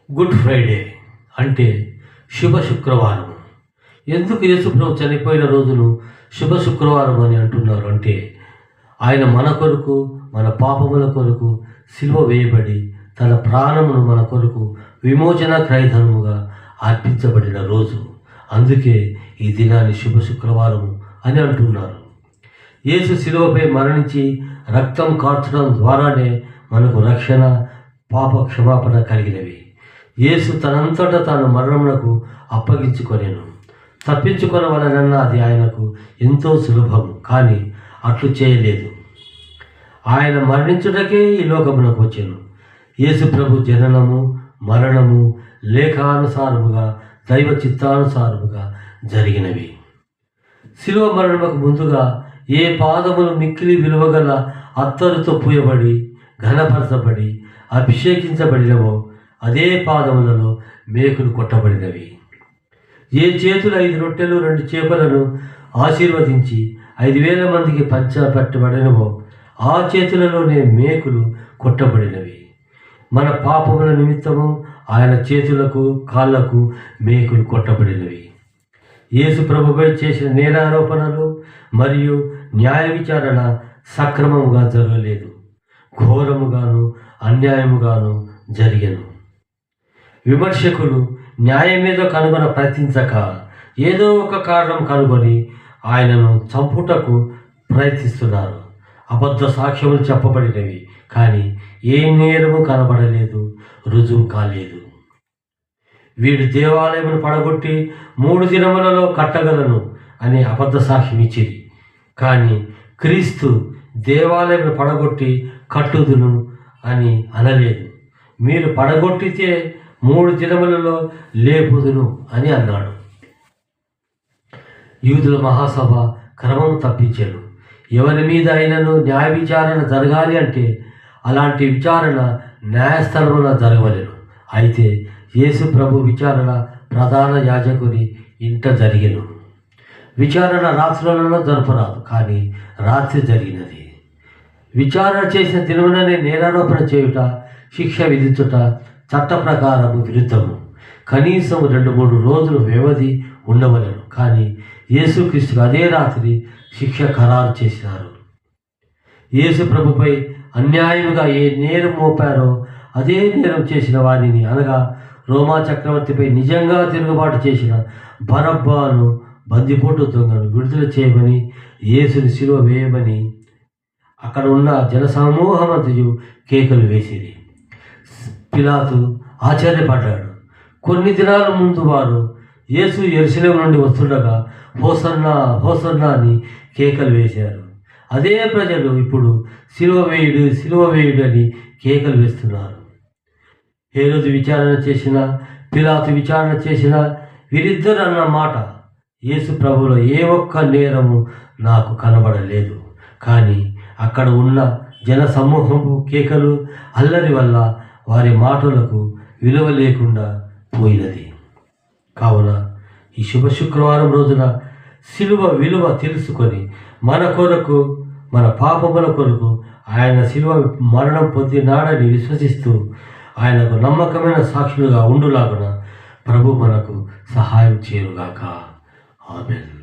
Good Friday అంటే శుభ శుక్రవారం. ఎందుకు యేసుప్రభు చనిపోయిన రోజును శుభ శుక్రవారం అని అంటున్నారు అంటే, ఆయన మన కొరకు, మన పాపముల కొరకు సిలువ వేయబడి తన ప్రాణమును మన కొరకు విమోచన క్రయధనముగా అర్పించబడిన రోజు. అందుకే ఈ దినాన్ని శుభ శుక్రవారం అని అంటున్నారు. యేసు సిలువపై మరణించి రక్తం కార్చడం ద్వారానే మనకు రక్షణ, పాప క్షమాపణ కలిగినవి. యేసు తనంతట తాను మరణమునకు అప్పగించుకొనెను. తప్పించుకొనవలనన్న అది ఆయనకు ఎంతో సులభం, కానీ అట్లు చేయలేదు. ఆయన మరణించుటకే ఈ లోకమునకు వచ్చెను. యేసు ప్రభు జననము, మరణము లేఖానుసారముగా, దైవ చిత్తానుసారముగా జరిగినవి. శిలువ మరణముకు ముందుగా ఏ పాదములు మిక్కిలి విలువగల అత్తరుతో పూయబడి, ఘనపరచబడి, అభిషేకించబడినవో అదే పాదములలో మేకులు కొట్టబడినవి. ఏ చేతులు 5 రొట్టెలు 2 చేపలను ఆశీర్వదించి 5,000 మందికి పంచపెట్టబడినవో ఆ చేతులలోనే మేకులు కొట్టబడినవి. మన పాపముల నిమిత్తము ఆయన చేతులకు, కాళ్లకు మేకులు కొట్టబడినవి. యేసు ప్రభుపై చేసిన నేరారోపణలు మరియు న్యాయ విచారణ సక్రమముగా జరగలేదు, ఘోరముగాను అన్యాయముగాను జరిగెను. విమర్శకులు న్యాయమేదో కనుగొన ప్రయత్నించక ఏదో ఒక కారణం కనుగొని ఆయనను చంపుటకు ప్రయత్నిస్తున్నారు. అబద్ధ సాక్ష్యములు చెప్పబడినవి, కానీ ఏ నేరము కనబడలేదు, రుజువు కాలేదు. వీడు దేవాలయమును పడగొట్టి 3 దినములలో కట్టగలను అని అబద్ధ సాక్ష్యం ఇచ్చిరి. కానీ క్రీస్తు దేవాలయమును పడగొట్టి కట్టుదును అని అనలేదు. మీరు పడగొట్టితే 3 దినములలో లేపుదును అని అన్నాడు. యూదుల మహాసభ క్రమం తప్పించారు. ఎవరి మీద అయినను న్యాయ విచారణ జరగాలి అంటే అలాంటి విచారణ న్యాయస్థలమున జరగవలెను. అయితే యేసు ప్రభు విచారణ ప్రధాన యాజకుని ఇంట జరిగెను. విచారణ రాత్రులలో జరపరాదు, కానీ రాత్రి జరిగినది. విచారణ చేసిన దినముననే నేరారోపణ చేయుట, శిక్ష విధించుట చట్ట ప్రకారము విరుద్ధము. కనీసం 2-3 రోజులు వ్యవధి ఉండవలను. కానీ యేసుక్రీస్తుకు అదే రాత్రి శిక్ష ఖరారు చేసినారు. యేసు ప్రభుపై అన్యాయముగా ఏ నేరం మోపారో అదే నేరం చేసిన వాడిని, అనగా రోమా చక్రవర్తిపై నిజంగా తిరుగుబాటు చేసిన బరబ్బను, బందిపోటు దొంగను విడుదల చేయమని, యేసుని సిలువ వేయమని అక్కడ ఉన్న జనసమూహమంతయు కేకలు వేసిరి. పిలాతు ఆశ్చర్యపడ్డాడు. కొన్ని దినాల ముందు వారు యేసు యెరూషలేము నుండి వస్తుండగా హోసన్నా హోసన్నా అని కేకలు వేశారు. అదే ప్రజలు ఇప్పుడు సిలువ వేయుడు, సిలువ వేయుడు అని కేకలు వేస్తున్నారు. హేరోదు విచారణ చేసిన, పిలాతు విచారణ చేసిన వీరిద్దరు అన్న మాట, యేసు ప్రభువులో ఏ ఒక్క నేరము నాకు కనబడలేదు. కానీ అక్కడ ఉన్న జన సమూహము కేకలు, అల్లరి వల్ల వారి మాటలకు విలువ లేకుండా పోయినది. కావున ఈ శుభ శుక్రవారం రోజున సిలువ విలువ తెలుసుకొని మన కొరకు, మన పాపముల కొరకు ఆయన సిలువ మరణం పొందినాడని విశ్వసిస్తూ ఆయనకు నమ్మకమైన సాక్షులుగా ఉండులాగున ప్రభు మనకు సహాయం చేయుగాక. ఆమేన్.